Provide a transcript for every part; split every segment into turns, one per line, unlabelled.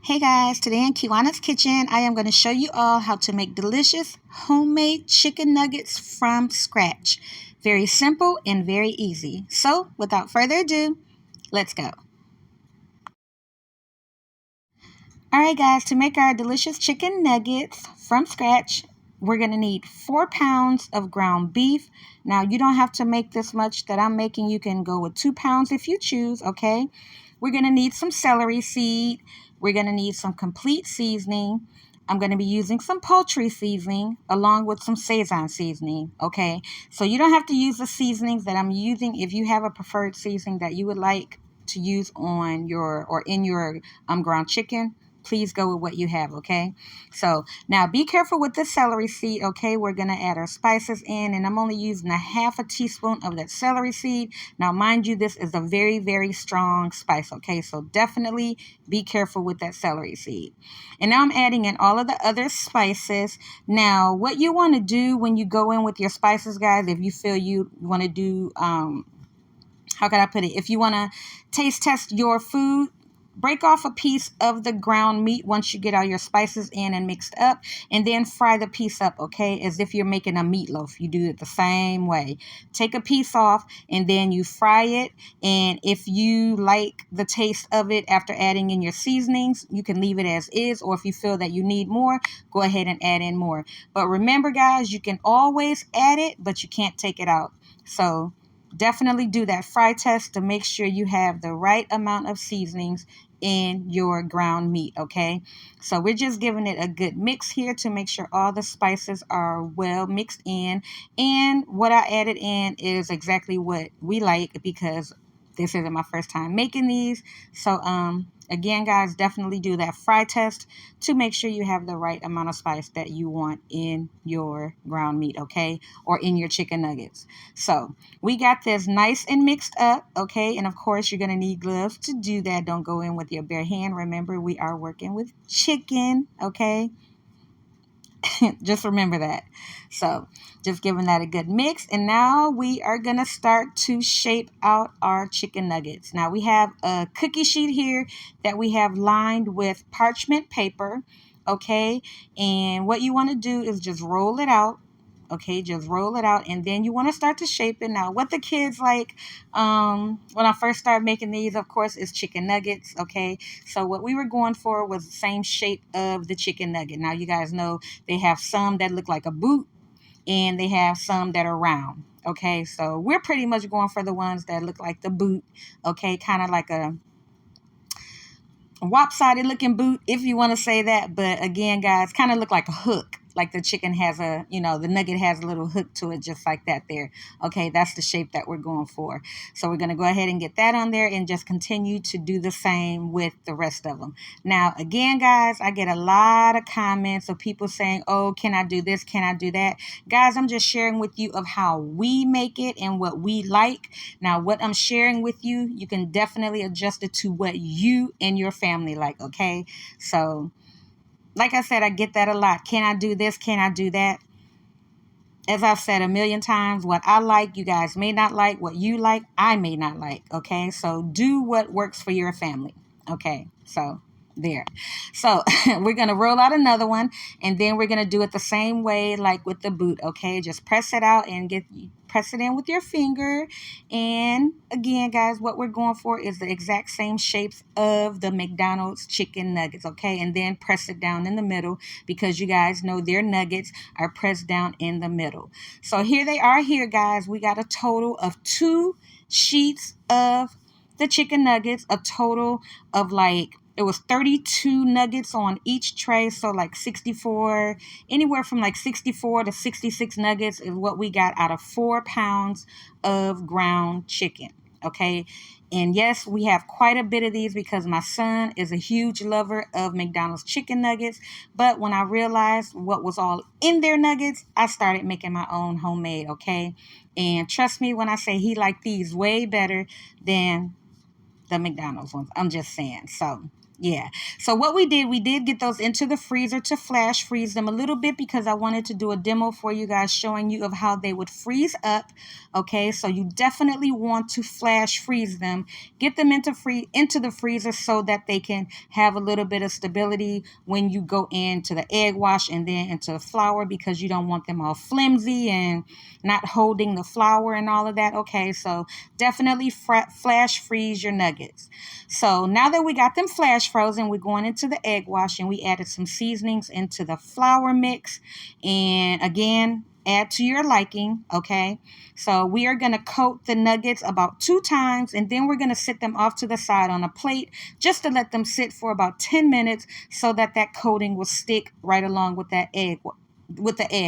Hey guys, today in Kiwanna's kitchen, I am going to show you all how to make delicious homemade chicken nuggets from scratch. Very simple and very easy. So, without further ado, let's go. Alright guys, to make our delicious chicken nuggets from scratch, we're going to need 4 pounds of ground beef. Now, you don't have to make this much that I'm making. You can go with 2 pounds if you choose, okay? We're going to need some celery seed. We're going to need some complete seasoning. I'm going to be using some poultry seasoning along with some Szechuan seasoning, okay? So you don't have to use the seasonings that I'm using. If you have a preferred seasoning that you would like to use on your or in your ground chicken, please go with what you have, okay? So now be careful with the celery seed, okay? We're going to add our spices in, and I'm only using a half a teaspoon of that celery seed. Now, mind you, this is a very, very strong spice, okay? So definitely be careful with that celery seed. And now I'm adding in all of the other spices. Now, what you want to do when you go in with your spices, guys, if you feel you want to do, how can I put it? If you want to taste test your food, break off a piece of the ground meat once you get all your spices in and mixed up, and then fry the piece up, okay, as if you're making a meatloaf. You do it the same way. Take a piece off and then you fry it, and if you like the taste of it after adding in your seasonings, you can leave it as is, or if you feel that you need more, go ahead and add in more. But remember, guys, you can always add it, but you can't take it out. So definitely do that fry test to make sure you have the right amount of seasonings in your ground meat, okay? So we're just giving it a good mix here to make sure all the spices are well mixed in. And what I added in is exactly what we like, because this isn't my first time making these. So again, guys, definitely do that fry test to make sure you have the right amount of spice that you want in your ground meat, okay? Or in your chicken nuggets. So we got this nice and mixed up, okay? And of course, you're going to need gloves to do that. Don't go in with your bare hand. Remember, we are working with chicken, okay? Just remember that. So just giving that a good mix. And now we are going to start to shape out our chicken nuggets. Now we have a cookie sheet here that we have lined with parchment paper, okay? And what you want to do is just roll it out. Okay, just roll it out, and then you want to start to shape it. Now, what the kids like when I first started making these, of course, is chicken nuggets, okay? So what we were going for was the same shape of the chicken nugget. Now, you guys know they have some that look like a boot, and they have some that are round, okay? So we're pretty much going for the ones that look like the boot, okay? Kind of like a lopsided looking boot, if you want to say that. But again, guys, kind of look like a hook, like the chicken has a, the nugget has a little hook to it, just like that there. Okay, that's the shape that we're going for. So we're going to go ahead and get that on there and just continue to do the same with the rest of them. Now, again, guys, I get a lot of comments of people saying, oh, can I do this? Can I do that? Guys, I'm just sharing with you of how we make it and what we like. Now, what I'm sharing with you, you can definitely adjust it to what you and your family like, okay? So, like I said, I get that a lot. Can I do this? Can I do that? As I've said a million times, what I like, you guys may not like. What you like, I may not like, okay? So, do what works for your family, okay? So, there. So we're going to roll out another one, and then we're going to do it the same way like with the boot, okay? Just press it out and press it in with your finger. And again, guys, what we're going for is the exact same shapes of the McDonald's chicken nuggets, okay? And then press it down in the middle, because you guys know their nuggets are pressed down in the middle. So here they are here, guys. We got a total of 2 sheets of the chicken nuggets, a total of it was 32 nuggets on each tray, so like 64, anywhere from like 64 to 66 nuggets is what we got out of 4 pounds of ground chicken, okay? And yes, we have quite a bit of these because my son is a huge lover of McDonald's chicken nuggets, but when I realized what was all in their nuggets, I started making my own homemade, okay? And trust me when I say he liked these way better than the McDonald's ones. I'm just saying. So Yeah. So what we did get those into the freezer to flash freeze them a little bit because I wanted to do a demo for you guys showing you of how they would freeze up. Okay, so you definitely want to flash freeze them. Get them into the freezer so that they can have a little bit of stability when you go into the egg wash and then into the flour, because you don't want them all flimsy and not holding the flour and all of that. Okay, so definitely flash freeze your nuggets. So now that we got them flash frozen, we're going into the egg wash and we added some seasonings into the flour mix. And again, add to your liking, okay? So we are going to coat the nuggets about 2 times, and then we're going to sit them off to the side on a plate just to let them sit for about 10 minutes so that that coating will stick right along with that egg,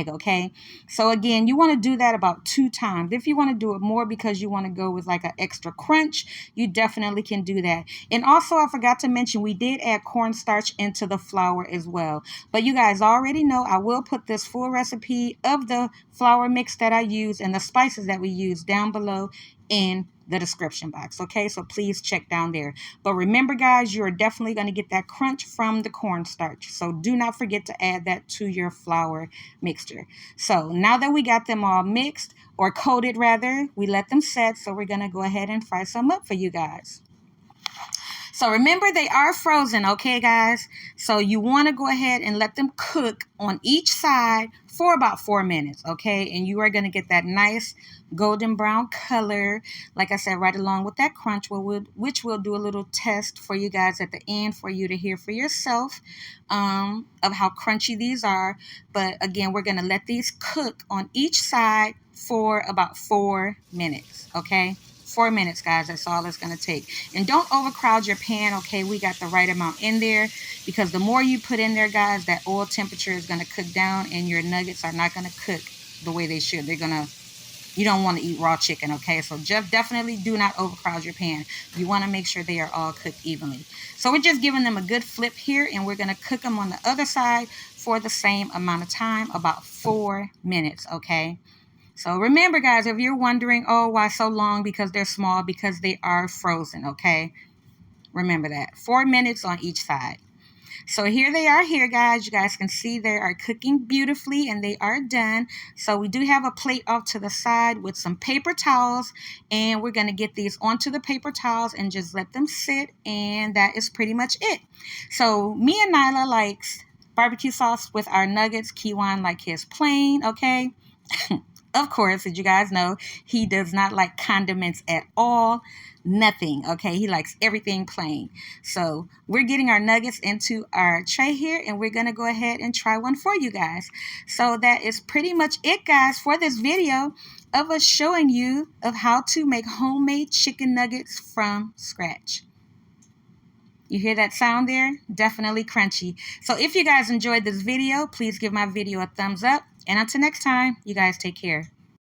okay? So again, you want to do that about 2 times. If you want to do it more because you want to go with like an extra crunch, you definitely can do that. And also, I forgot to mention, we did add cornstarch into the flour as well. But you guys already know I will put this full recipe of the flour mix that I use and the spices that we use down below in the description box. Okay, so please check down there. But remember, guys, you are definitely going to get that crunch from the cornstarch. So do not forget to add that to your flour mixture. So now that we got them all mixed, or coated rather, we let them set. So we're going to go ahead and fry some up for you guys. So remember, they are frozen, okay, guys? So you want to go ahead and let them cook on each side for about 4 minutes, okay? And you are going to get that nice golden brown color, like I said, right along with that crunch, which we'll do a little test for you guys at the end for you to hear for yourself of how crunchy these are. But again, we're going to let these cook on each side for about 4 minutes, okay? 4 minutes, guys. That's all it's going to take. And don't overcrowd your pan, okay? We got the right amount in there, because the more you put in there, guys, that oil temperature is going to cook down and your nuggets are not going to cook the way they should. You don't want to eat raw chicken, okay? So just definitely do not overcrowd your pan. You want to make sure they are all cooked evenly. So we're just giving them a good flip here, and we're going to cook them on the other side for the same amount of time, about 4 minutes, okay? So remember, guys, if you're wondering, oh, why so long? Because they're small, because they are frozen, okay? Remember that. 4 minutes on each side. So here they are here, guys. You guys can see they are cooking beautifully and they are done. So we do have a plate off to the side with some paper towels, and we're going to get these onto the paper towels and just let them sit, and that is pretty much it. So me and Nyla likes barbecue sauce with our nuggets. Kiwanna like his plain, okay? Of course, as you guys know, he does not like condiments at all. Nothing, okay? He likes everything plain. So we're getting our nuggets into our tray here, and we're going to go ahead and try one for you guys. So that is pretty much it, guys, for this video of us showing you of how to make homemade chicken nuggets from scratch. You hear that sound there? Definitely crunchy. So if you guys enjoyed this video, please give my video a thumbs up. And until next time, you guys take care.